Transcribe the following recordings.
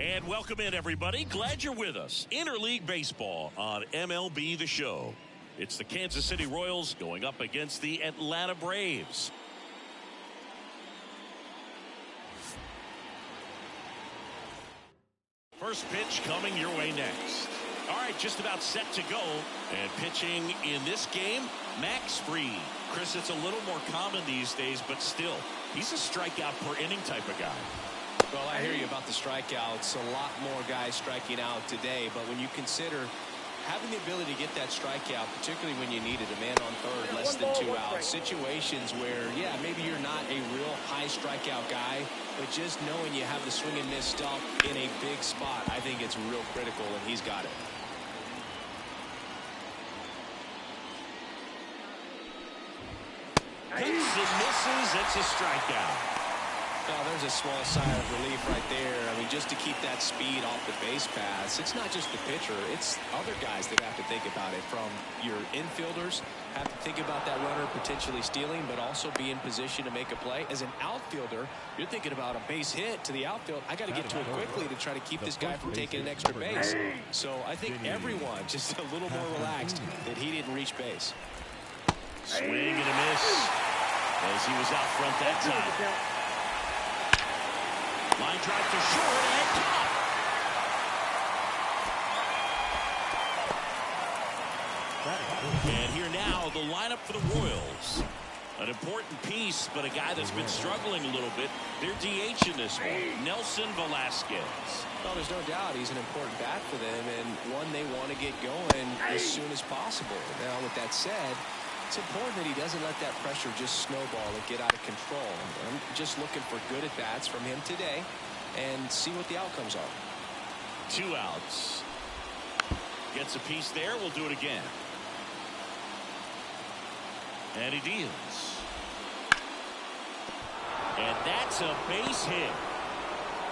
And welcome in, everybody. Glad you're with us. Interleague Baseball on MLB The Show. It's the Kansas City Royals going up against the Atlanta Braves. First pitch coming your way next. All right, just about set to go. And pitching in this game, Max Fried. Chris, it's a little more common these days, but still, he's a strikeout per inning type of guy. Well, I hear you about the strikeouts. A lot more guys striking out today, but when you consider having the ability to get that strikeout, particularly when you need it, a man on third, less than 2 outs, situations where, yeah, maybe you're not a real high strikeout guy, but just knowing you have the swing and miss stuff in a big spot, I think it's real critical, and he's got it. Hits and misses. It's a strikeout. Oh, there's a small sigh of relief right there. I mean, just to keep that speed off the base paths. It's not just the pitcher. It's other guys that have to think about it. From your infielders, have to think about that runner potentially stealing, but also be in position to make a play. As an outfielder, you're thinking about a base hit to the outfield. I got to get to it quickly to try to keep this guy from taking an extra base. So I think everyone just a little more relaxed that he didn't reach base. Swing and a miss as he was out front that time. Line drive to short and top. And here now, the lineup for the Royals. An important piece, but a guy that's been struggling a little bit. They're DH in this one, Nelson Velasquez. Well, there's no doubt he's an important bat for them, and one they want to get going as soon as possible. Now, with that said, it's important that he doesn't let that pressure just snowball and get out of control. I'm just looking for good at-bats from him today and see what the outcomes are. 2 outs. Gets a piece there. We'll do it again. And he deals. And that's a base hit.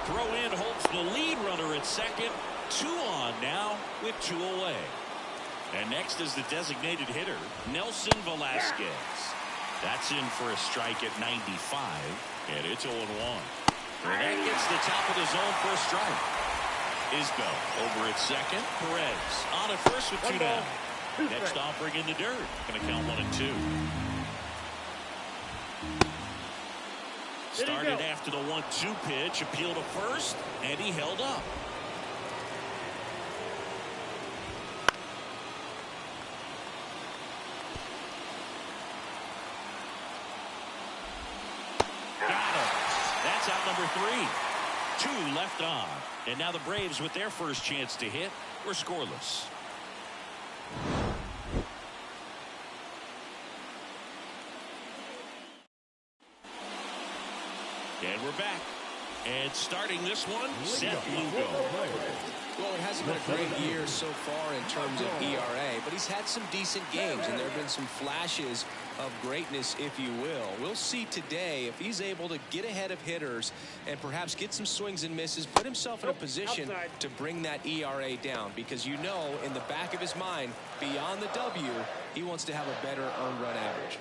Throw in holds the lead runner at second. 2 on now with 2 away. And next is the designated hitter, Nelson Velasquez. That's in for a strike at 95, and it's 0-1. And that gets the top of the zone for a strike. Isbell over at second. Perez on at first with 2 down. Next offering in the dirt. Going to count 1 and 2. Started after the 1-2 pitch, appealed to first, and he held up. Out number 3. 2 left on. And now the Braves, with their first chance to hit, were scoreless. And we're back. And starting this one, Seth Lugo. Well, it hasn't been a great year so far in terms of ERA, but he's had some decent games, and there have been some flashes of greatness, if you will. We'll see today if he's able to get ahead of hitters and perhaps get some swings and misses, put himself in a position to bring that ERA down, because you know in the back of his mind, beyond the W, he wants to have a better earned run average.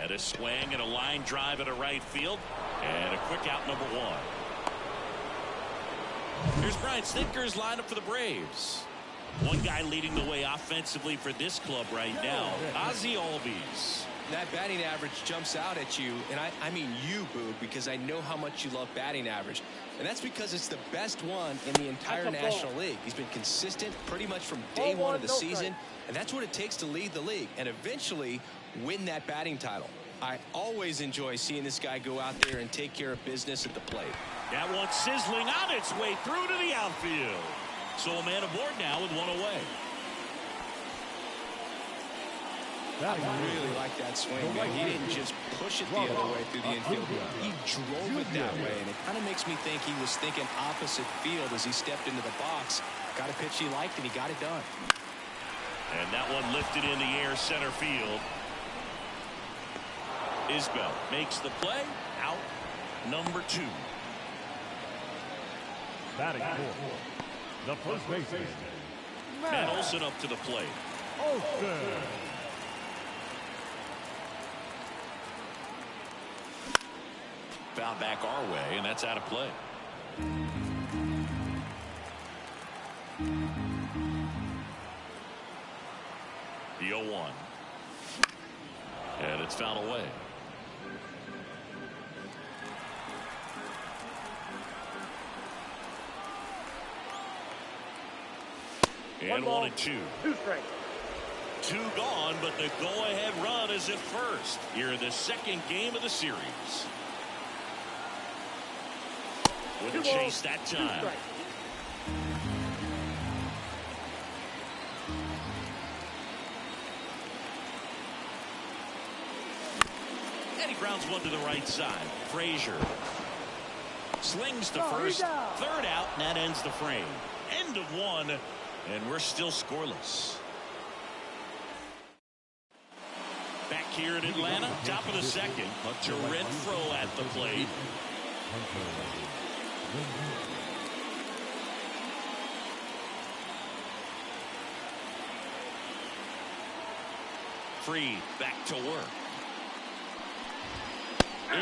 And a swing and a line drive at a right field, and a quick out number 1. Here's Brian Snitker's lineup for the Braves. One guy leading the way offensively for this club right now, Ozzie Albies. That batting average jumps out at you, and I mean you, Boog, because I know how much you love batting average. And that's because it's the best one in the entire National League. He's been consistent pretty much from day 1 of the season, and that's what it takes to lead the league and eventually win that batting title. I always enjoy seeing this guy go out there and take care of business at the plate. That one sizzling on its way through to the outfield. So a man aboard now with 1 away. I really like that swing. He didn't just push it the other way through the infield. He drove it that way, and it kind of makes me think he was thinking opposite field as he stepped into the box. Got a pitch he liked, and he got it done. And that one lifted in the air center field. Isbell makes the play. Out number 2. Batting fourth, the first baseman, And Olsen up to the plate. Olsen. Found back our way, and that's out of play. The 0-1. And it's fouled away. And 1-2. 2 strikes. 2 gone, but the go-ahead run is at first here in the second game of the series. Wouldn't chase that time. And he grounds one to the right side. Frazier slings to first. Third out, and that ends the frame. End of 1, and we're still scoreless. Back here in Atlanta, top of the second. Hunter Renfroe at the plate. Freed back to work.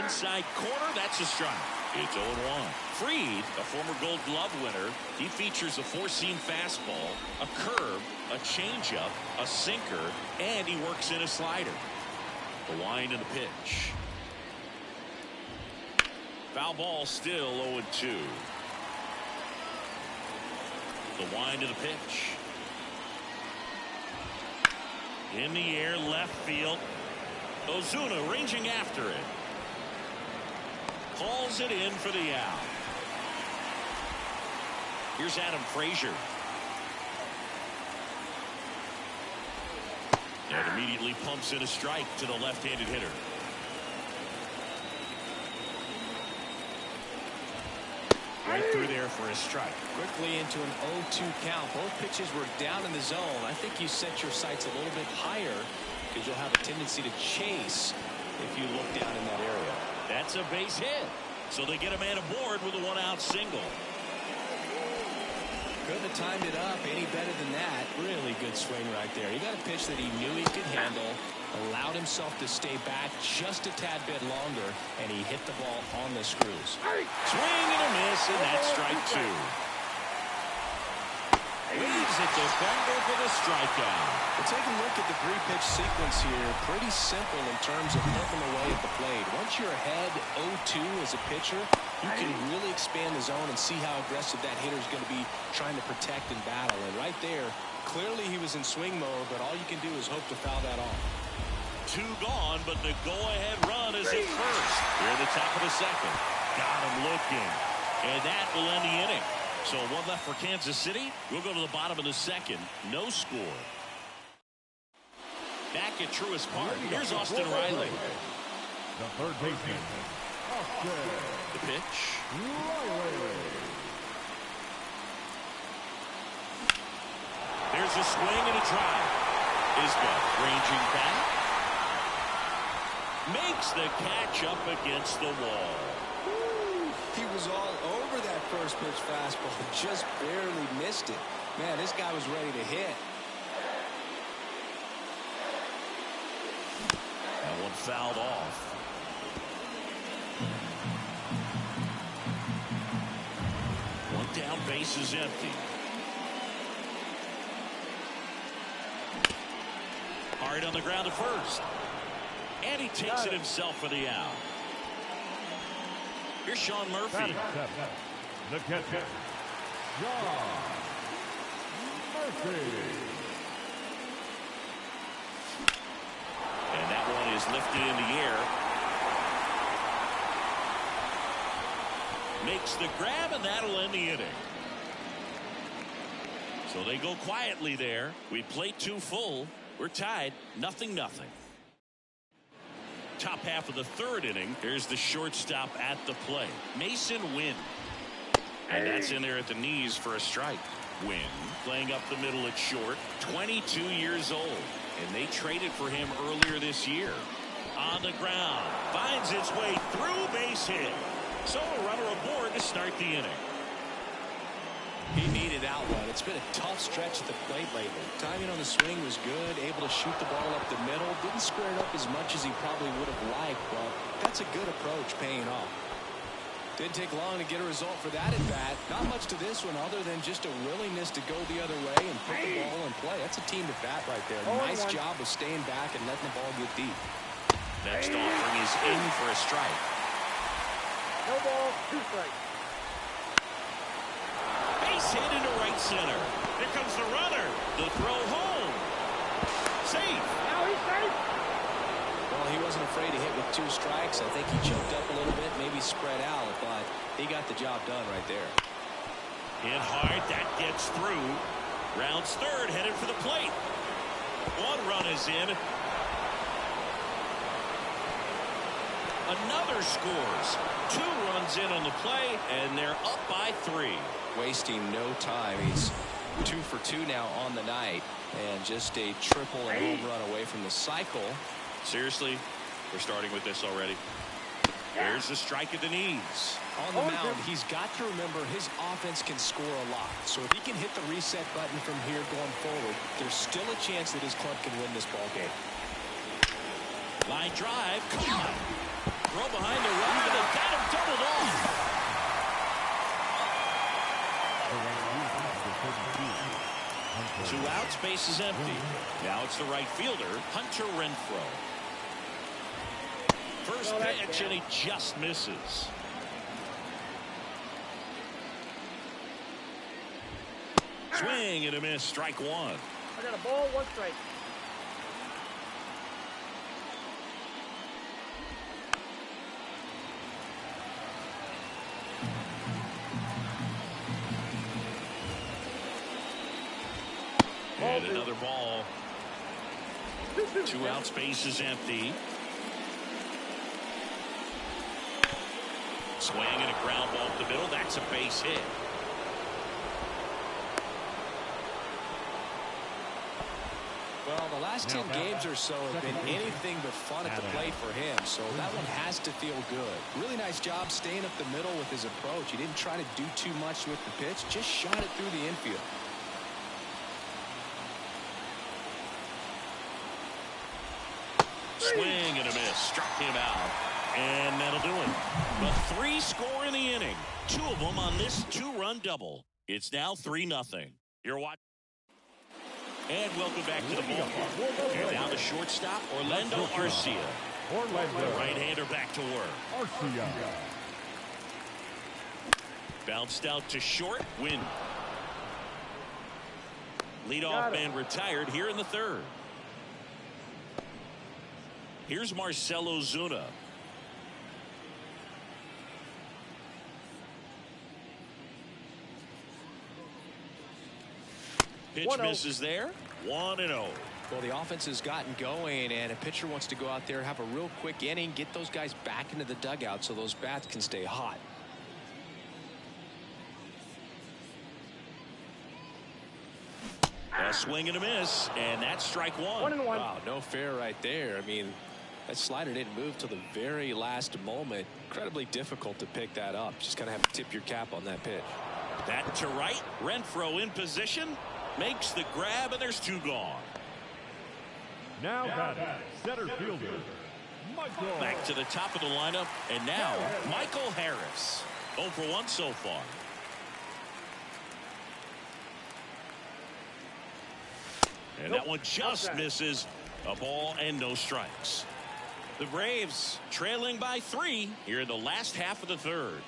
Inside corner, that's a strike. It's 0-1. Freed, a former Gold Glove winner, he features a 4-seam fastball, a curve, a changeup, a sinker, and he works in a slider. The wind and the pitch. Foul ball, still 0-2. The wind and the pitch. In the air, left field. Ozuna ranging after it. Calls it in for the out. Here's Adam Frazier. And immediately pumps in a strike to the left-handed hitter. Right through there for a strike. Quickly into an 0-2 count. Both pitches were down in the zone. I think you set your sights a little bit higher because you'll have a tendency to chase if you look down in that area. That's a base hit. So they get a man aboard with a 1-out single. Couldn't have timed it up any better than that. Really good swing right there. He got a pitch that he knew he could handle, allowed himself to stay back just a tad bit longer, and he hit the ball on the screws. Swing and a miss, and that's strike 2. Leaves a defender for the strikeout. Well, take a look at the 3-pitch sequence here. Pretty simple in terms of putting away at the plate. Once you're ahead 0-2 as a pitcher, you can really expand the zone and see how aggressive that hitter is going to be trying to protect and battle. And right there, clearly he was in swing mode, but all you can do is hope to foul that off. 2 gone, but the go-ahead run is at first. Here at the top of the second. Got him looking. And that will end the inning. So 1 left for Kansas City. We'll go to the bottom of the second. No score. Back at Truist Park. Here's Austin Riley. The third baseman, Austin. The pitch. Riley. There's a swing and a drive. Isbeth ranging back. Makes the catch up against the wall. He was all over that first pitch fastball, just barely missed it. Man, this guy was ready to hit. That one fouled off. One down, base is empty. Hard on the ground to first. And he takes it himself for the out. Here's Sean Murphy. The catcher, Sean Murphy. And that one is lifted in the air. Makes the grab, and that'll end the inning. So they go quietly there. We play 2 full. We're tied, 0-0. Top half of the 3rd inning. Here's the shortstop at the plate, Mason Wynn. And that's in there at the knees for a strike. Wynn playing up the middle at short, 22 years old. And they traded for him earlier this year. On the ground, finds its way through, base hit. So a runner aboard to start the inning. He needed outlet. It's been a tough stretch at the plate lately. Timing on the swing was good, able to shoot the ball up the middle. Didn't square it up as much as he probably would have liked, but that's a good approach paying off. Didn't take long to get a result for that at bat. Not much to this one other than just a willingness to go the other way and put the ball in play. That's a team at bat right there. Nice job of staying back and letting the ball get deep. Next offering is in for a strike. No ball, 2 strikes. Base hit into right center. Here comes the runner. The throw home. Safe. Now he's safe. Well, he wasn't afraid to hit with 2 strikes. I think he choked up a little bit, maybe spread out, but he got the job done right there. Hit hard. That gets through. Rounds third, headed for the plate. 1 run is in. Another scores. 2 runs in on the play, and they're up by 3. Wasting no time. He's 2 for 2 now on the night, and just a triple and home run away from the cycle. Seriously, we're starting with this already. There's the strike at the knees. On the mound, he's got to remember his offense can score a lot. So if he can hit the reset button from here going forward, there's still a chance that his club can win this ball game. Line drive, caught. Throw behind the runner. They got him doubled off. 2 outs, base is empty. Now it's the right fielder, Hunter Renfroe. First pitch, and he just misses. Swing and a miss, strike 1. I got a ball, 1 strike. And another ball. 2 outs, base is empty. Swing and a ground ball up the middle. That's a base hit. Well, the last 10 games or so have been anything but fun at the plate for him, so that one has to feel good. Really nice job staying up the middle with his approach. He didn't try to do too much with the pitch, just shot it through the infield. Swing and a miss. Struck him out. And that'll do it. The 3 score in the inning. 2 of them on this 2-run double. It's now 3-0. You're watching. And welcome back to the ballpark. And now the shortstop, Orlando Arcia. The right-hander back to work. Arcia. Bounced out to short. Win. Leadoff man retired here in the 3rd. Here's Marcelo Zuna. Pitch misses there. 1-0. Well, the offense has gotten going, and a pitcher wants to go out there, have a real quick inning, get those guys back into the dugout so those bats can stay hot. A swing and a miss, and that's strike 1. 1-1. Wow, no fair right there. I mean, that slider didn't move till the very last moment. Incredibly difficult to pick that up. Just gotta have to tip your cap on that pitch. That to right. Renfroe in position. Makes the grab, and there's 2 gone. Now batting, center fielder, Michael. Back to the top of the lineup, and now Michael Harris. 0 for 1 so far. And that one just misses. A ball and no strikes. The Braves trailing by 3 here in the last half of the 3rd.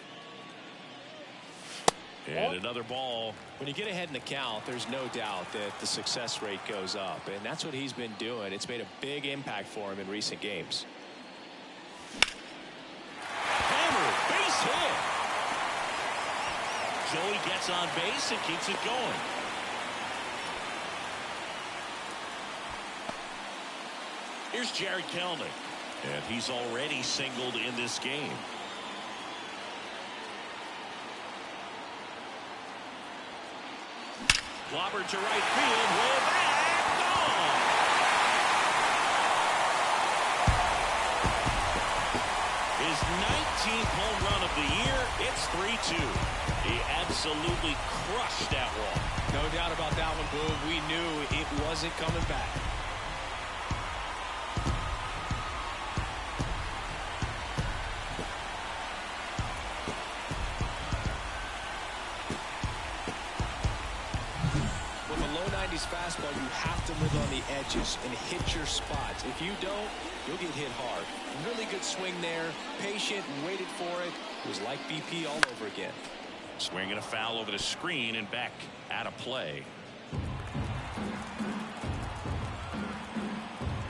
And another ball. When you get ahead in the count, there's no doubt that the success rate goes up, and that's what he's been doing. It's made a big impact for him in recent games. Hammer, base hit. Joey gets on base and keeps it going. Here's Jared Kelnick, and he's already singled in this game. Clobbered to right field, way back, gone. His 19th home run of the year. It's 3-2. He absolutely crushed that one. No doubt about that one, Boog. We knew it wasn't coming back. this fastball, you have to live on the edges and hit your spots. If you don't, you'll get hit hard. Really good swing there. Patient and waited for it. It was like BP all over again. Swinging a foul over the screen and back out of play.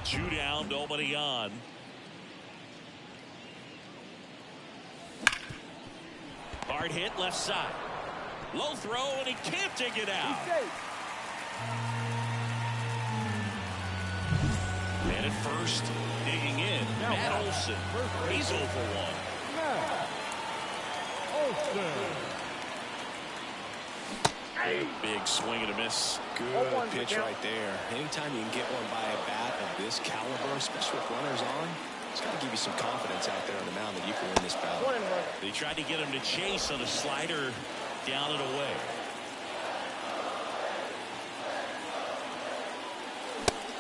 2 down, nobody on. Hard hit left side. Low throw, and he can't dig it out. And at first, digging in, Matt Olson. He's 0 for 1. Big swing and a miss. Good pitch right there. Anytime you can get one by a bat of this caliber, especially with runners on, it's got to give you some confidence out there on the mound that you can win this battle. They tried to get him to chase on a slider down and away.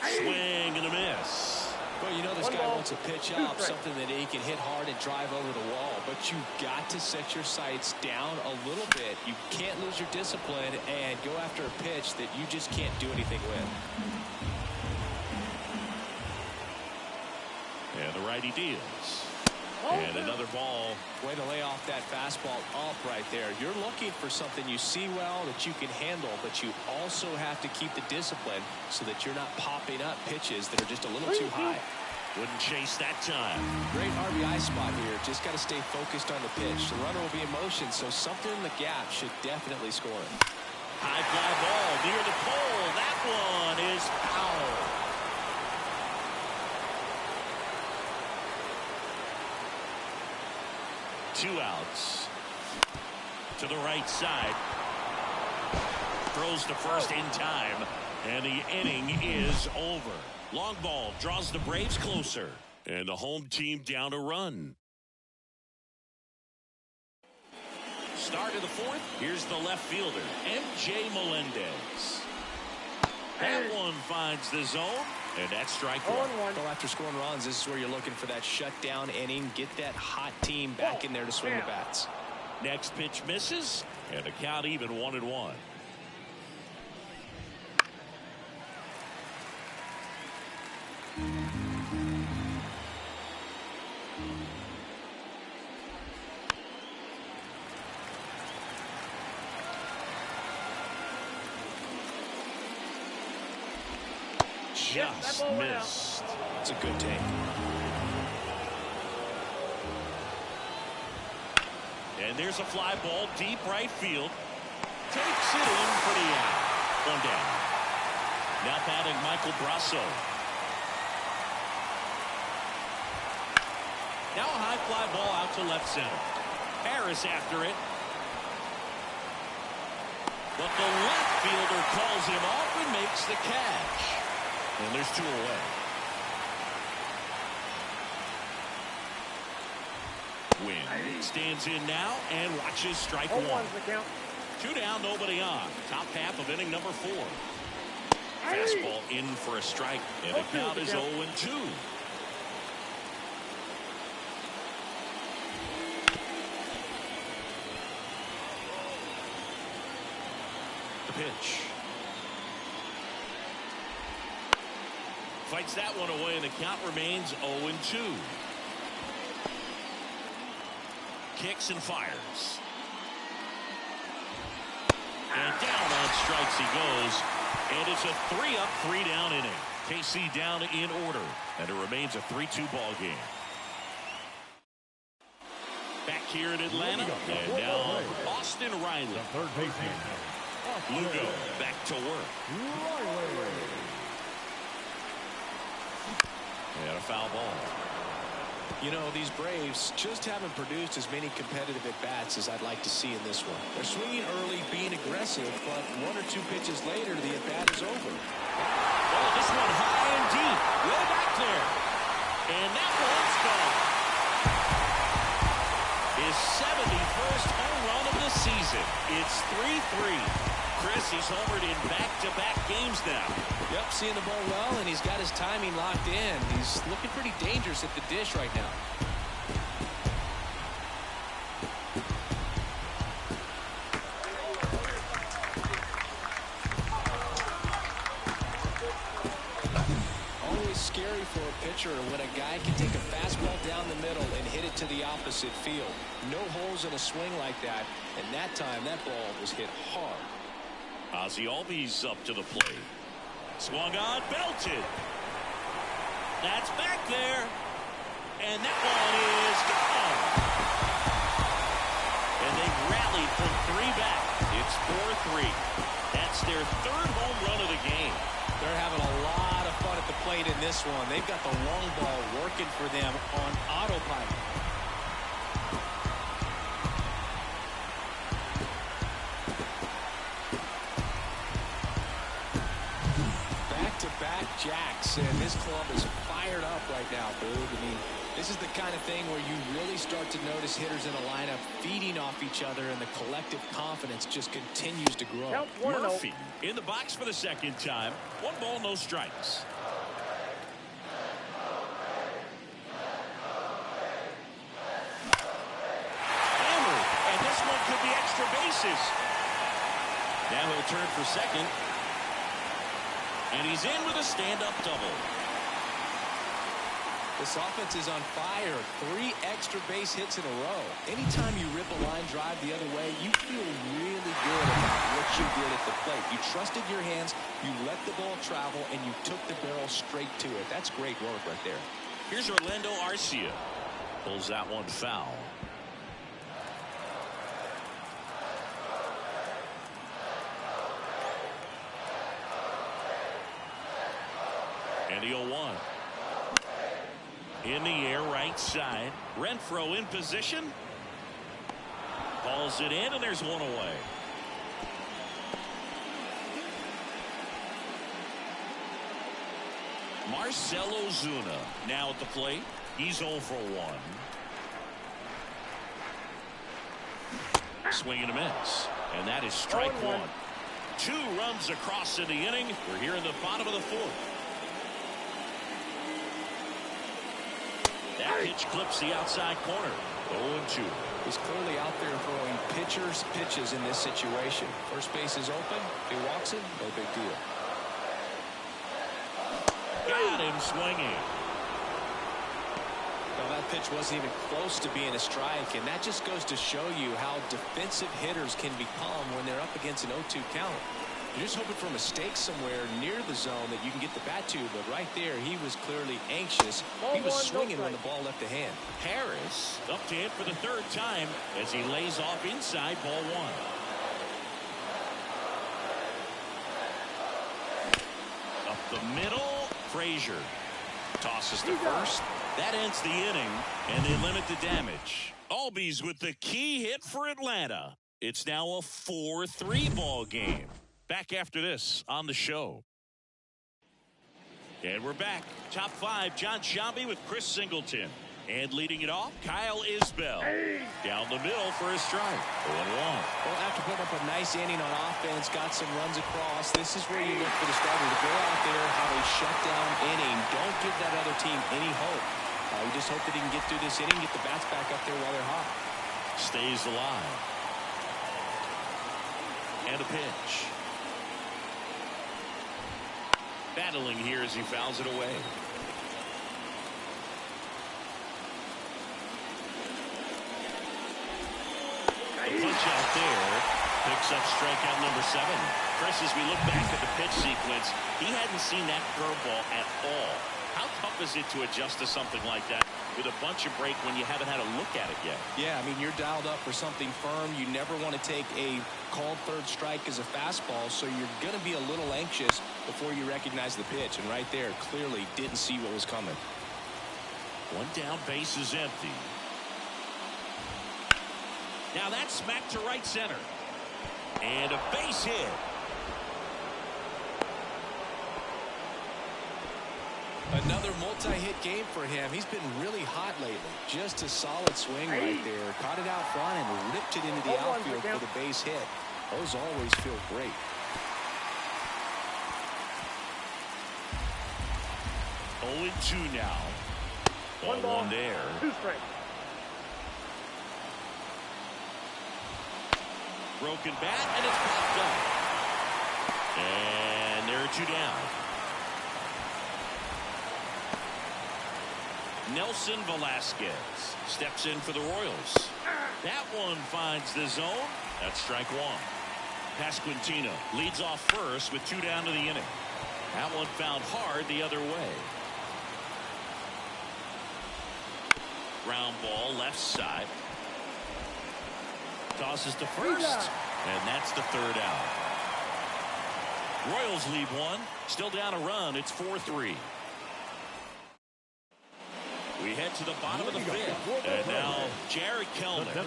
Swing and a miss. Well, you know this guy wants to pitch up something that he can hit hard and drive over the wall, but you got to set your sights down a little bit. You can't lose your discipline and go after a pitch that you just can't do anything with. And the righty deals. And another ball. Way to lay off that fastball up right there. You're looking for something you see well that you can handle, but you also have to keep the discipline so that you're not popping up pitches that are just a little too high. Wouldn't chase that time. Great RBI spot here. Just got to stay focused on the pitch. The runner will be in motion, so something in the gap should definitely score it. High fly ball near the pole. That one is foul. Two outs. To the right side. Throws to first in time. And the inning is over. Long ball draws the Braves closer. And the home team down a run. Start of the 4th. Here's the left fielder, M.J. Melendez. That one finds the zone. And that's strike one. Well, after scoring runs, this is where you're looking for that shutdown inning. Get that hot team back in there to swing the bats. Next pitch misses. And the count even 1-1. Just missed. It's a good take. And there's a fly ball deep right field. Takes it in for the out. 1 down. Now batting Michael Brasso. Now a high fly ball out to left center. Harris after it. But the left fielder calls him off and makes the catch. And there's 2 away. Wynn stands in now and watches strike 1. 2 down, nobody on. Top half of inning number 4. Fastball in for a strike, and the count is 0-2. The pitch. Fights that one away, and the count remains 0-2. Kicks and fires. And down on strikes he goes. And it's a 3-up, 3-down inning. KC down in order. And it remains a 3-2 ball game. Back here in Atlanta. And now Austin Riley. The third baseman. Lugo back to work. And a foul ball. You know, these Braves just haven't produced as many competitive at-bats as I'd like to see in this one. They're swinging early, being aggressive, but 1 or 2 pitches later, the at-bat is over. Oh, this one high and deep. Way back there. And that one's gone. His 71st home run of the season. It's 3-3. Chris, he's homered in back-to-back games now. Yep, seeing the ball well, and he's got his timing locked in. He's looking pretty dangerous at the dish right now. pitcher when a guy can take a fastball down the middle and hit it to the opposite field. No holes in a swing like that, and that time that ball was hit hard. Ozzie Albies up to the plate. Swung on, belted. That's back there. And that one is gone. And they've rallied from 3 back. It's 4-3. That's their 3rd home run of the game. They're having a lot of fun at the plate in this one. They've got the long ball working for them on autopilot. Back-to-back jacks, and this club is fired up right now, Boog. I mean, this is the kind of thing where you really start to notice hitters in a lineup feeding off each other, and the collective confidence just continues to grow. Count 1-0. Murphy in the box for the 2nd time. 1 ball, no strikes. Hammered, and this one could be extra bases. Now he'll turn for 2nd. And he's in with a stand-up double. This offense is on fire. 3 extra base hits in a row. Anytime you rip a line drive the other way, you feel really good about what you did at the plate. You trusted your hands, you let the ball travel, and you took the barrel straight to it. That's great work right there. Here's Orlando Arcia. Pulls that one foul. And the 0-1. In the air, right side. Renfroe in position. Calls it in, and there's one away. Marcell Ozuna now at the plate. He's 0 for 1. Swing and a miss. And that is strike 1. 2 runs across in the inning. We're here in the bottom of the 4th. That pitch clips the outside corner. 0-2. He's clearly out there throwing pitchers' pitches in this situation. First base is open. He walks it. No big deal. Got him swinging. Well, that pitch wasn't even close to being a strike, and that just goes to show you how defensive hitters can become when they're up against an 0-2 count. You're just hoping for a mistake somewhere near the zone that you can get the bat to, but right there he was clearly anxious. He was swinging when the ball left the hand. Harris up to hit for the 3rd time as he lays off inside ball 1. Up the middle, Frazier tosses to first. That ends the inning, and they limit the damage. Albies with the key hit for Atlanta. It's now a 4-3 ball game. Back after this on the show. And we're back. Top 5, John Sciambi with Chris Singleton. And leading it off, Kyle Isbell. Down the middle for a strike. 0-1. Well, after putting up a nice inning on offense, got some runs across, this is where you look for the starter to go out there, have a shutdown inning. Don't give that other team any hope. We just hope that he can get through this inning, get the bats back up there while they're hot. Stays alive. And a pitch. Battling here as he fouls it away. A punch out there. Picks up strikeout number 7. Chris, as we look back at the pitch sequence, he hadn't seen that curveball at all. How tough is it to adjust to something like that with a bunch of break when you haven't had a look at it yet? Yeah, I mean, you're dialed up for something firm. You never want to take a called 3rd strike as a fastball, so you're going to be a little anxious before you recognize the pitch. And right there, clearly didn't see what was coming. 1 down, base is empty. Now that's smacked to right center. And a base hit. Another multi-hit game for him. He's been really hot lately. Just a solid swing right there. Caught it out front and ripped it into the outfield for the base hit. Those always feel great. 0-2 now. 1 there. 2 strikes. Broken bat, and it's popped up. And there are 2 down. Nelson Velasquez steps in for the Royals. That one finds the zone. That's strike one. Pasquantino leads off first with 2 down to the inning. That one found hard the other way. Ground ball left side. Tosses to first. And that's the 3rd out. Royals lead 1. Still down a run. It's 4-3. We head to the bottom of the 5th. And now Jared Kellner. The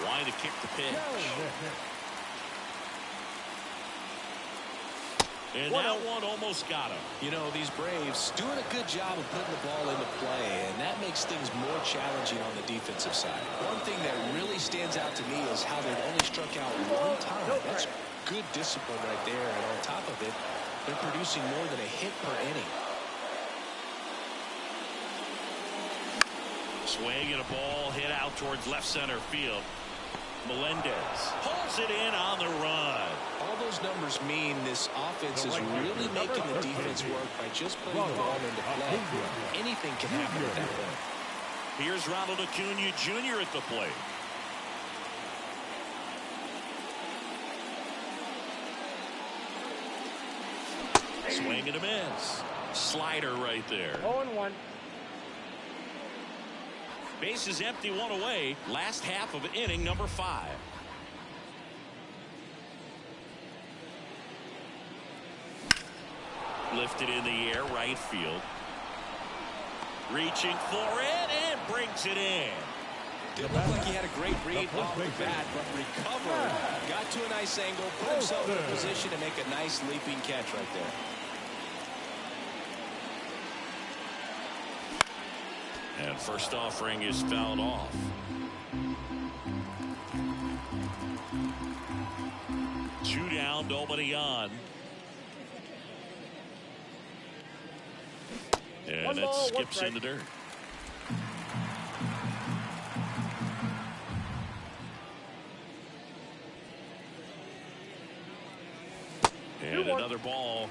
line to kick the pitch. And that one almost got him. You know, these Braves doing a good job of putting the ball into play, and that makes things more challenging on the defensive side. One thing that really stands out to me is how they've only struck out 1 time. That's good discipline right there, and on top of it, they're producing more than a hit per inning. Swing and a ball hit out towards left center field. Melendez holds it in on the run. All those numbers mean this offense is really making the defense work by just putting the ball into play. Anything can happen at that point. Here's Ronald Acuna Jr. at the plate. Swing and a miss. Slider right there. 0-1. Base is empty, 1 away. Last half of inning number 5. Lifted in the air, right field. Reaching for it and brings it in. Didn't look like he had a great read off the bat, but recovered. Got to a nice angle, put himself in a position to make a nice leaping catch right there. And first offering is fouled off. Two down, nobody on. And that skips in the dirt. And another ball.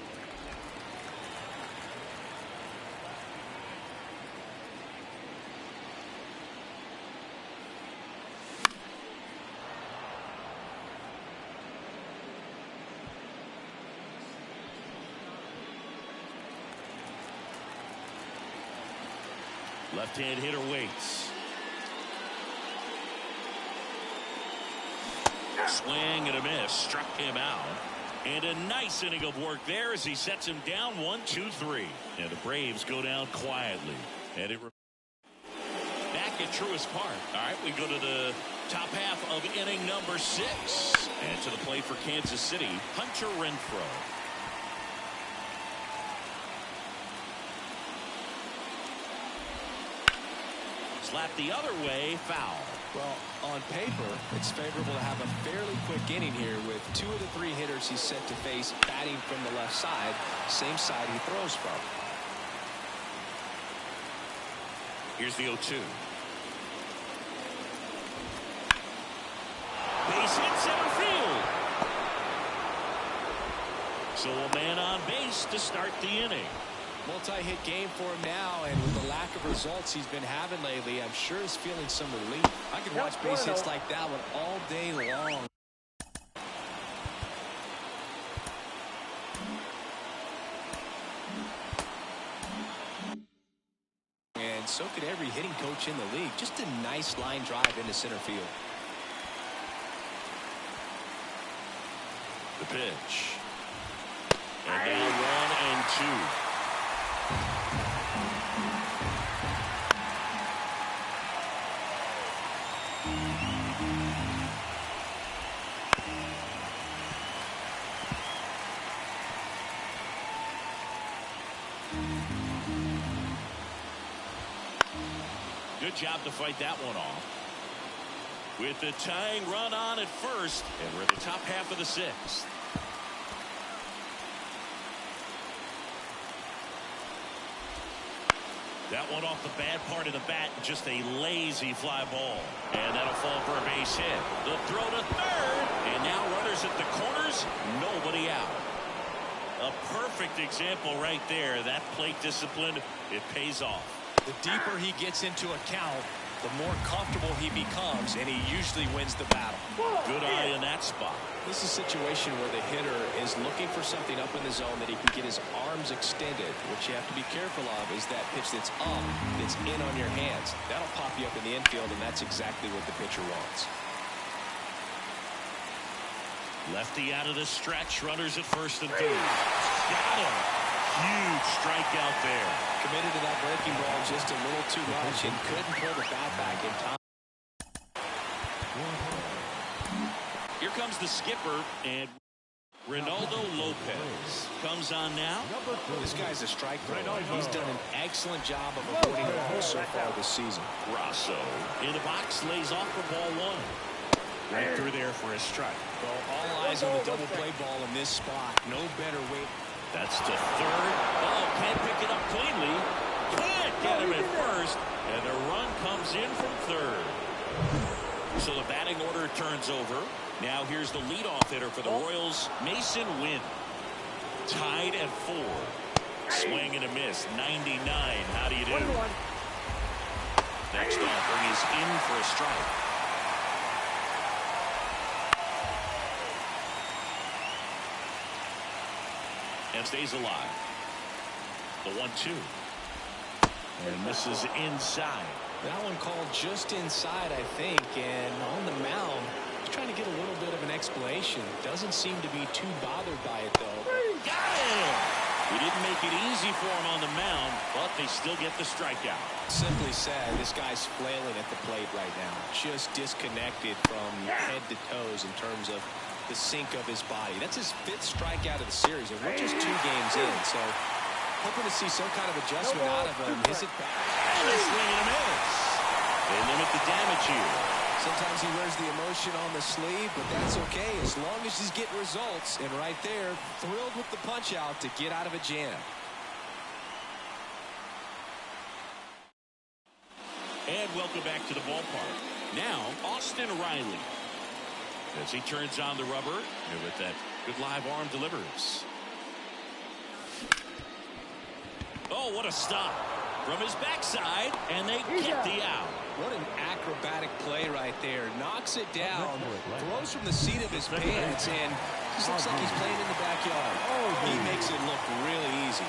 Left-hand hitter waits. Swing and a miss. Struck him out. And a nice inning of work there as he sets him down 1-2-3. And the Braves go down quietly. And it back at Truist Park. All right, we go to the top half of inning number 6. And to the plate for Kansas City, Hunter Renfroe. Slap the other way, foul. Well, on paper, it's favorable to have a fairly quick inning here with 2 of the 3 hitters he's set to face batting from the left side, same side he throws from. Here's the 0-2. Base hit center field. So a man on base to start the inning. Multi-hit game for him now, and with the lack of results he's been having lately, I'm sure he's feeling some relief. I could watch base hits like that one all day long. And so could every hitting coach in the league. Just a nice line drive into center field. The pitch. And now 1-2. Good job to fight that one off. With the tying run on at first, and we're at the top half of the 6th. That one off the bad part of the bat, just a lazy fly ball. And that'll fall for a base hit. The throw to third, and now runners at the corners, nobody out. A perfect example right there. That plate discipline, it pays off. The deeper he gets into a count, the more comfortable he becomes, and he usually wins the battle. Good eye in that spot. This is a situation where the hitter is looking for something up in the zone that he can get his arms extended. What you have to be careful of is that pitch that's up, that's in on your hands. That'll pop you up in the infield, and that's exactly what the pitcher wants. Lefty out of the stretch. Runners at first and third. Got him. Huge strikeout there. Committed to that breaking ball just a little too much and couldn't pull the bat back in time. Here comes the skipper, and Ronaldo Lopez comes on now. This guy's a strike thrower. He's done an excellent job of avoiding runs so far this season. Rosso in the box, lays off for ball one. Right through there for a strike. Well, all eyes on the double play ball in this spot. No better way. That's to third. Oh, can't pick it up cleanly. Can't get him at first. And the run comes in from third. So the batting order turns over. Now here's the leadoff hitter for the Royals, Mason Wynn. Tied at 4. Swing and a miss. 99. How do you do? Next offering is in for a strike. And stays alive. The 1-2. And misses inside. That one called just inside, I think. And on the mound, he's trying to get a little bit of an explanation. Doesn't seem to be too bothered by it, though. Got him! He didn't make it easy for him on the mound, but they still get the strikeout. Simply said, this guy's flailing at the plate right now. Just disconnected from head to toes in terms of the sink of his body. That's his 5th strikeout of the series, and we're just 2 games in, so hoping to see some kind of adjustment out of him. Is it back? And a swing and a miss. They limit the damage here. Sometimes he wears the emotion on the sleeve, but that's okay as long as he's getting results. And right there, thrilled with the punch out to get out of a jam. And welcome back to the ballpark. Now, Austin Riley. As he turns on the rubber, and with that good live arm delivers. Oh, what a stop. From his backside, and they get the out. What an acrobatic play right there. Knocks it down, throws from the seat of his pants, and just looks like he's playing in the backyard. He makes it look really easy.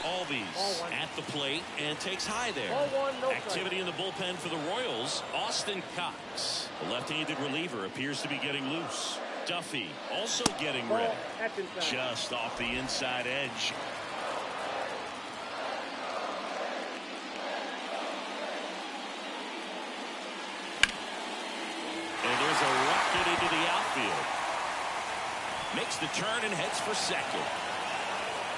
Albies at the plate and takes high there. Activity in the bullpen for the Royals. Austin Cox, the left-handed reliever, appears to be getting loose. Duffy also getting ready. Just off the inside edge. And there's a rocket into the outfield. Makes the turn and heads for second.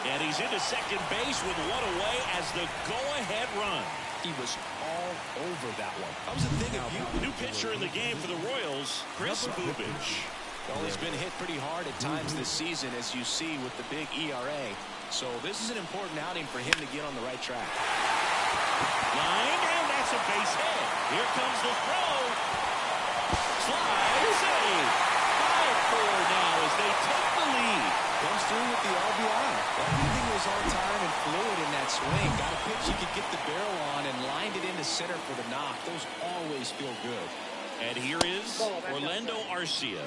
And he's into second base with one away as the go-ahead run. He was all over that one. That was a thing of beauty. New pitcher in the game for the Royals, Chris Bubich. Well, he's been hit pretty hard at times this season, as you see with the big ERA. So this is an important outing for him to get on the right track. Line, and that's a base hit. Here comes the throw. Slide, save. 5-4 now as they take the lead. Comes through with the RBI. Everything was on time and fluid in that swing. Got a pitch you could get the barrel on and lined it into center for the knock. Those always feel good. And here is Orlando Arcia.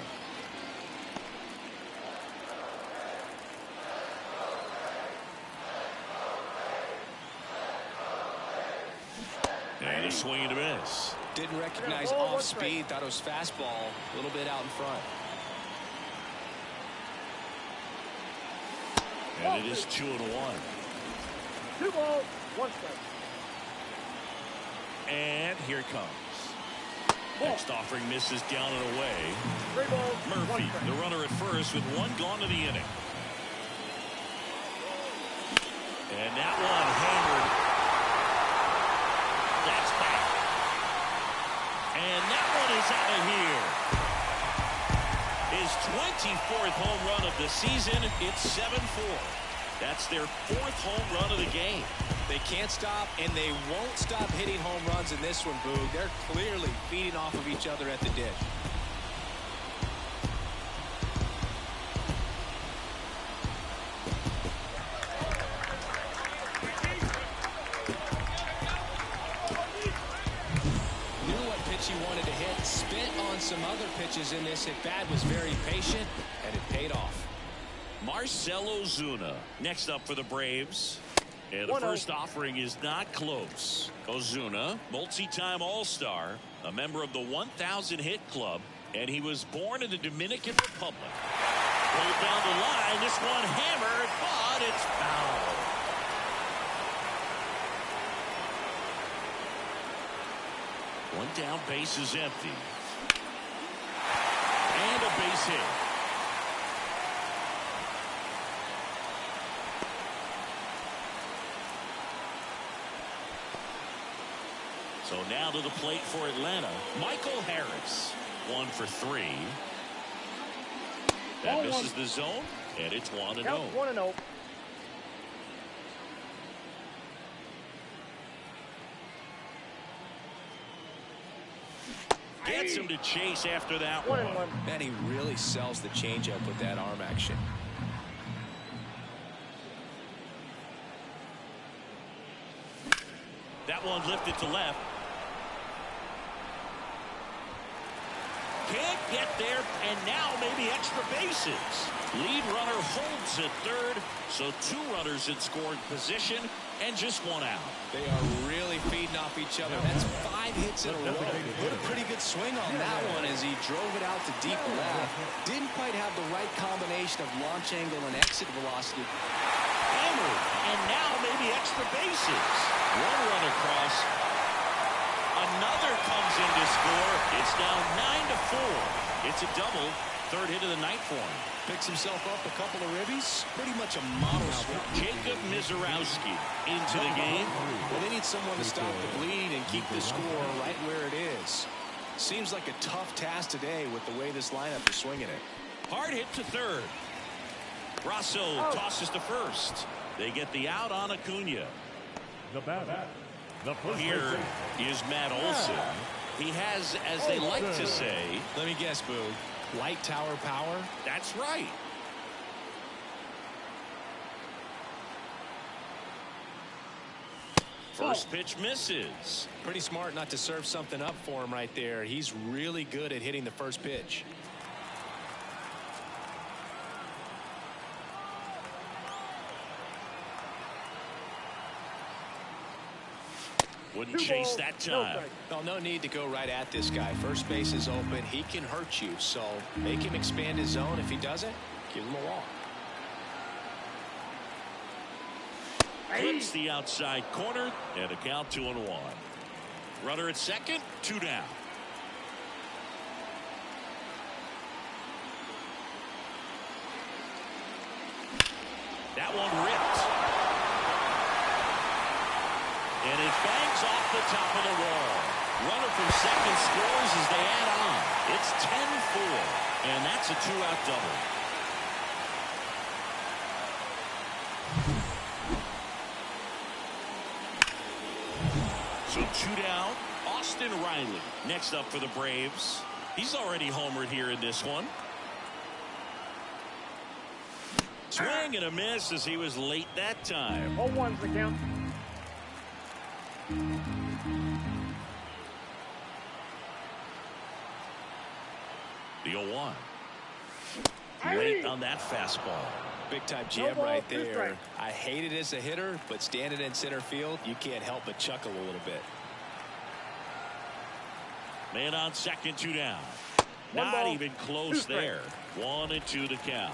And a swing and a miss. Didn't recognize off speed. Thought it was fastball. A little bit out in front. And it is 2-1. 2 balls, 1 strike. And here it comes. Next offering misses down and away. 3 balls, Murphy, 1 strike. the runner at first with 1 gone to the inning. And that one hammered. That's back. And that one is out of here. His 24th home run of the season. It's 7-4. That's their 4th home run of the game. They can't stop, and they won't stop hitting home runs in this one, Boog. They're clearly feeding off of each other at the ditch. pitch he wanted to hit. Spit on some other pitches in this at-bat. Was very patient, and it paid off. Marcell Ozuna next up for the Braves. And the first offering is not close. Ozuna, multi-time All-Star, a member of the 1,000 hit club, and he was born in the Dominican Republic. Pulled down the line, this one hammered, but it's foul. One down, base is empty. And a base hit. So now to the plate for Atlanta, Michael Harris. 1 for 3. That misses the zone, and it's 1-0. 1-0. Gets him to chase after that one. And he really sells the changeup with that arm action. That one lifted to left. Can't get there, and now maybe extra bases. Lead runner holds at third, so 2 runners in scoring position and just 1 out. They are really feeding off each other. That's 5 hits in a row. Put a pretty good swing on that one as he drove it out to deep left. Didn't quite have the right combination of launch angle and exit velocity. Hammered, and now maybe extra bases. 1 run across. Another comes in to score. It's now 9-4. It's a double. 3rd hit of the night for him. Picks himself up a couple of ribbies. Pretty much a model swing. Jacob Mizorowski into the game. Well, they need someone to stop the bleed and keep the score right where it is. Seems like a tough task today with the way this lineup is swinging it. Hard hit to third. Brasso tosses to first. They get the out on Acuna. The batter. Here is Matt Olson. He has, as they like to say, let me guess, Boo, light tower power? That's right. First pitch misses. Pretty smart not to serve something up for him right there. He's really good at hitting the first pitch. Wouldn't chase that time. Well, no need to go right at this guy. First base is open. He can hurt you. So make him expand his zone. If he doesn't, give him a walk. Clips the outside corner and a count 2-1. Runner at second, 2 down. That one ripped. And it bangs off the top of the wall. Runner from second scores as they add on. It's 10-4. And that's a 2-out double. So 2 down. Austin Riley next up for the Braves. He's already homered here in this one. Swing and a miss as he was late that time. 0-1's the count. The 0-1. Late on that fastball. Big time jam right there. I hate it as a hitter, but standing in center field, you can't help but chuckle a little bit. Man on second, 2 down. Not even close there. 1-2 the count.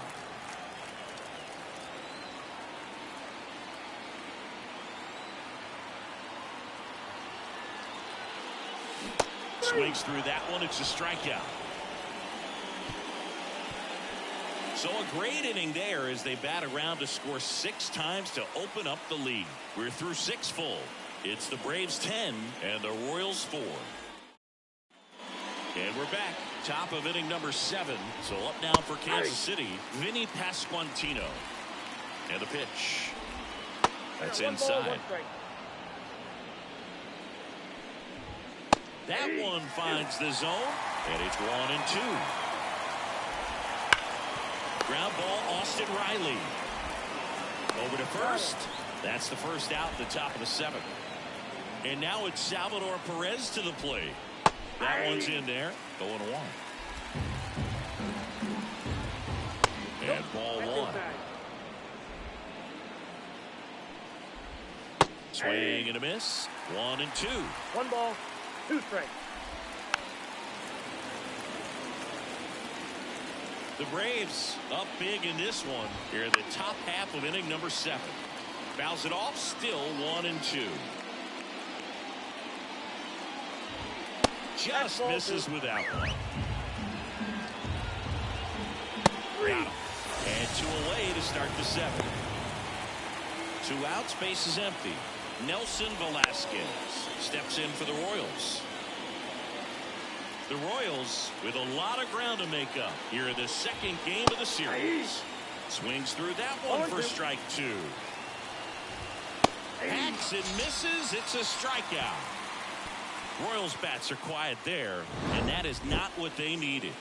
Swings through that one. It's a strikeout. So a great inning there as they bat around to score 6 times to open up the lead. We're through 6 full. It's the Braves 10 and the Royals 4. And we're back. Top of inning number 7. So up now for Kansas City, Vinny Pasquantino. And the pitch. That's inside. That one finds the zone, and it's 1-2. Ground ball, Austin Riley. Over to first. That's the first out at the top of the 7th. And now it's Salvador Perez to the plate. That one's in there. 0-1. And ball one. Swing and a miss. 1-2. 1 ball, 2 strikes. The Braves up big in this one here in the top half of inning number 7. Fouls it off, still 1-2. Just misses with that one. Got him. And 2 away to start the 7th. 2 outs, base is empty. Nelson Velasquez steps in for the Royals. The Royals with a lot of ground to make up here in the 2nd game of the series. Swings through that one for strike 2. Hacks and misses. It's a strikeout. Royals bats are quiet there, and that is not what they needed.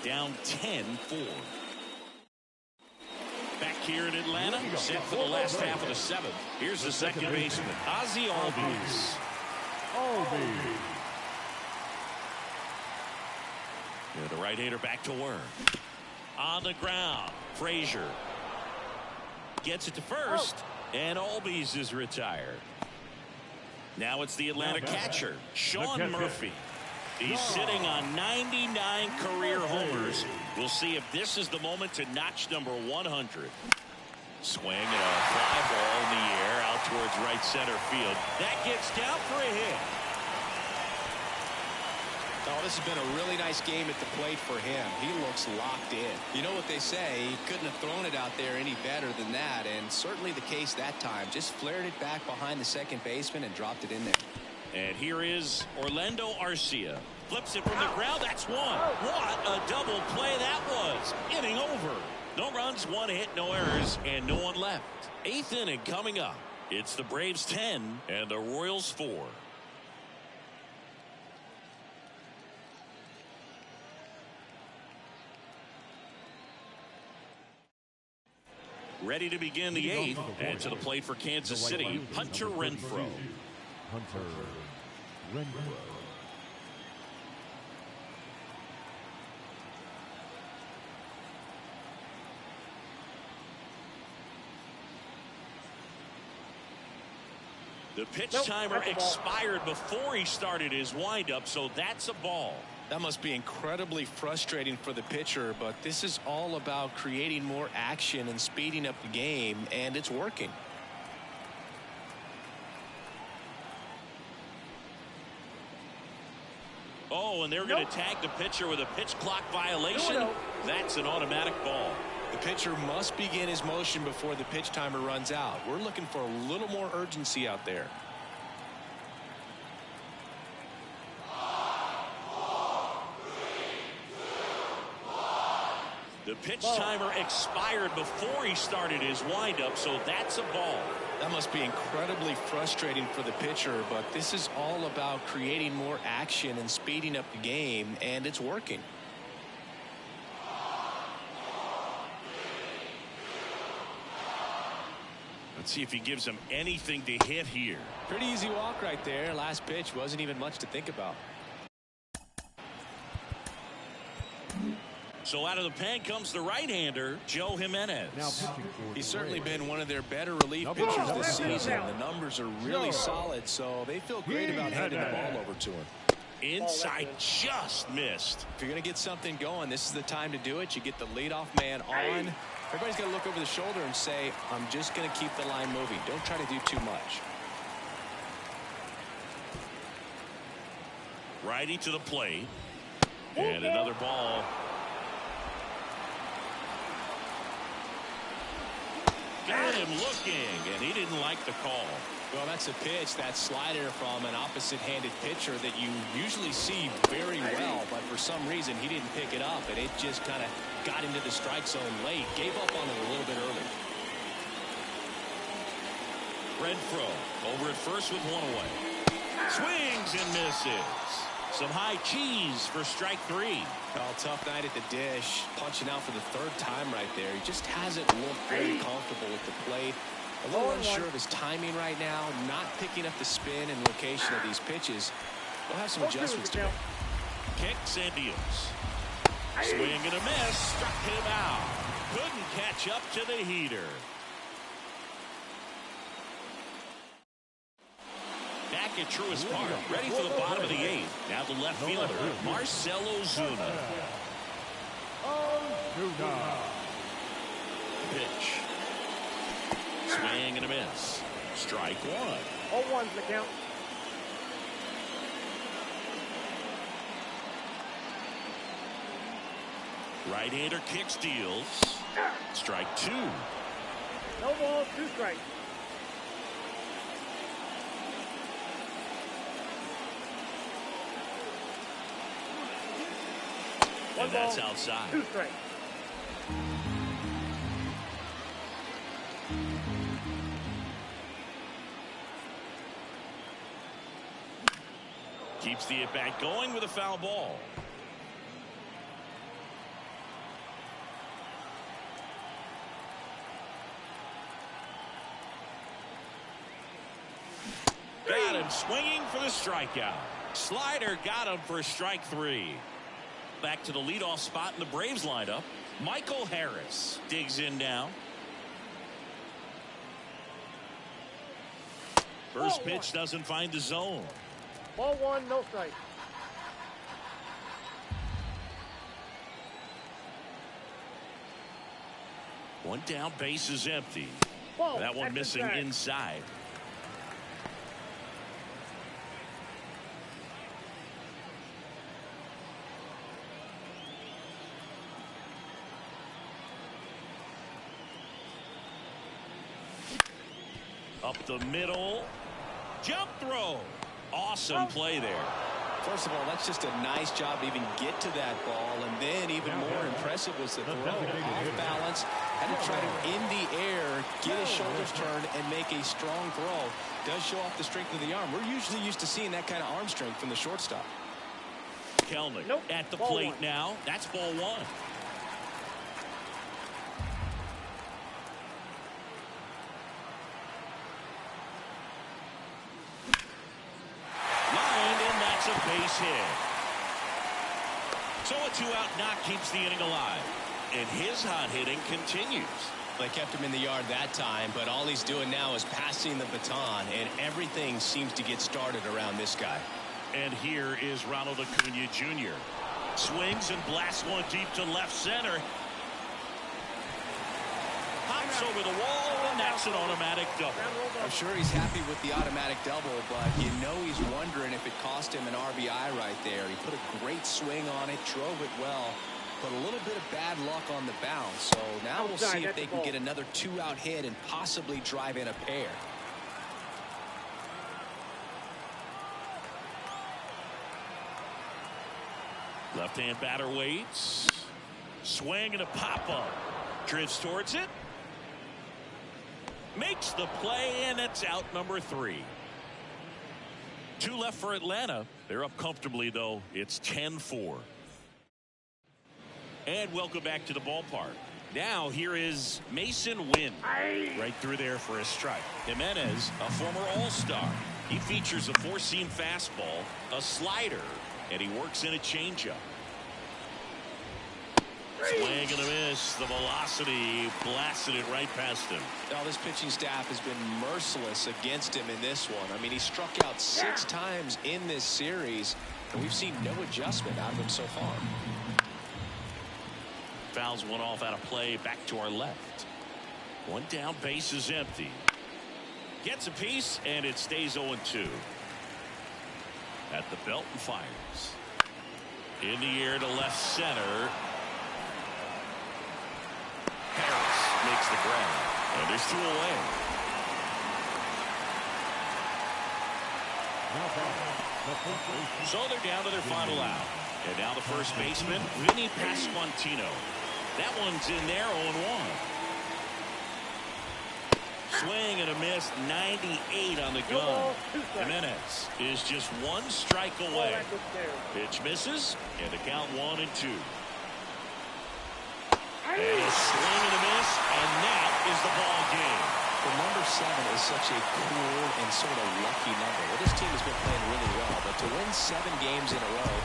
Down 10-4. Back here in Atlanta, set for the last half of the 7th. Here's the second baseman, Ozzie Albies. The right-hander back to work. On the ground, Frazier gets it to first, and Albies is retired. Now it's the Atlanta catcher, Sean Murphy. He's sitting on 99 career homers. We'll see if this is the moment to notch number 100. Swing and a fly ball in the air out towards right center field. That gets down for a hit. Oh, this has been a really nice game at the plate for him. He looks locked in. You know what they say, he couldn't have thrown it out there any better than that, and certainly the case that time. Just flared it back behind the second baseman and dropped it in there. And here is Orlando Arcia. Flips it from the ground. That's one. What a double play that was. Inning over. No runs, 1 hit, no errors, and no one left. 8th inning coming up. It's the Braves 10 and the Royals 4. Ready to begin the 8th, and to the plate for Kansas City, Hunter Renfroe. The pitch timer expired before he started his windup, so that's a ball. That must be incredibly frustrating for the pitcher, but this is all about creating more action and speeding up the game, and it's working. Oh, and they're going to tag the pitcher with a pitch clock violation. That's an automatic ball. The pitcher must begin his motion before the pitch timer runs out. We're looking for a little more urgency out there. The pitch timer expired before he started his windup, so that's a ball. That must be incredibly frustrating for the pitcher, but this is all about creating more action and speeding up the game, and it's working. Let's see if he gives him anything to hit here. Pretty easy walk right there. Last pitch wasn't even much to think about. So out of the pen comes the right-hander, Joe Jimenez. He's certainly been one of their better relief pitchers this season. The numbers are really solid, so they feel great about handing the ball over to him. Inside, just missed. If you're going to get something going, this is the time to do it. You get the leadoff man on. Everybody's got to look over the shoulder and say, I'm just going to keep the line moving. Don't try to do too much. Righty to the plate. And another ball. Got him looking, and he didn't like the call. Well, that's a pitch, that slider from an opposite-handed pitcher that you usually see very well, but for some reason he didn't pick it up, and it just kind of got into the strike zone late. Gave up on it a little bit early. Renfroe over at first with one away. Swings and misses. Some high cheese for strike 3. Well, tough night at the dish. Punching out for the 3rd time right there. He just hasn't looked very comfortable at the plate. A little unsure of his timing right now. Not picking up the spin and location of these pitches. We'll have some adjustments to make. Kicks and deals. Swing and a miss. Struck him out. Couldn't catch up to the heater. Back at Truist Park, ready for the bottom of the eighth. Now the left fielder, Marcell Ozuna. Pitch. Swing and a miss. Strike one. 0-1's the count. Right-hander kicks, deals. Strike two. No balls, 2 strikes. And that's outside. 2 strikes. Keeps the at-bat going with a foul ball. Got him swinging for the strikeout. Slider got him for strike three. Back to the leadoff spot in the Braves lineup. Michael Harris digs in now. First pitch doesn't find the zone. Ball 1, no strike. One down, base is empty. Ball, That one missing back. inside. Up the middle. Jump throw. Awesome play there. First of all, that's just a nice job to even get to that ball. And then even more impressive was the throw. Off balance. Had to try to, in the air, get his shoulders turned and make a strong throw. Does show off the strength of the arm. We're usually used to seeing that kind of arm strength from the shortstop. Kelnick at the Ball plate 1. now. That's ball 1. A base hit. So a 2-out knock keeps the inning alive. And his hot hitting continues. They kept him in the yard that time, but all he's doing now is passing the baton, and everything seems to get started around this guy. And here is Ronald Acuna Jr. Swings and blasts one deep to left center. Hops over the wall, and that's an automatic double. I'm sure he's happy with the automatic double, but you know he's wondering if it cost him an RBI right there. He put a great swing on it, drove it well, but a little bit of bad luck on the bounce. So now we'll see if they can get another 2-out hit and possibly drive in a pair. Left-hand batter waits. Swing and a pop-up. Drifts towards it. Makes the play, and it's out number 3. 2 left for Atlanta. They're up comfortably, though. It's 10-4. And welcome back to the ballpark. Now here is Mason Wynn. Right through there for a strike. Jimenez, a former All-Star. He features a 4-seam fastball, a slider, and he works in a changeup. Swing and a miss. The velocity blasted it right past him. Now this pitching staff has been merciless against him in this one. I mean, he struck out 6 times in this series, and we've seen no adjustment out of him so far. Fouls one off out of play. Back to our left. One down, base is empty. Gets a piece, and it stays 0-2. At the belt and fires. In the air to left center. Harris makes the grab, and there's 2 away. So they're down to their final out. And now the first baseman, Vinny Pasquantino. That one's in there, 0-1. Swing and a miss, 98 on the gun. Jimenez is just 1 strike away. Pitch misses, and the count 1-2. And a swing and a miss, and that is the ball game. the number 7 is such a cool and sort of lucky number. Well, this team has been playing really well, but to win 7 games in a row,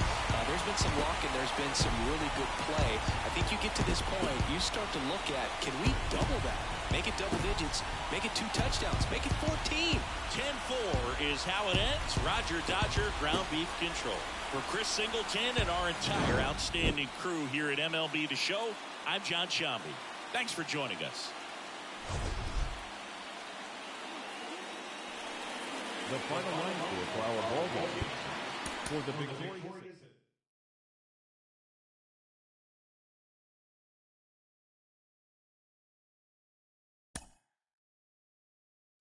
there's been some luck and there's been some really good play. I think you get to this point, you start to look at, can we double that? Make it double digits, make it 2 touchdowns, make it 14. 10-4 is how it ends. Roger Dodger, ground beef control. For Chris Singleton and our entire outstanding crew here at MLB The Show, I'm John Shambi. Thanks for joining us. The final line for our ball game for the victorious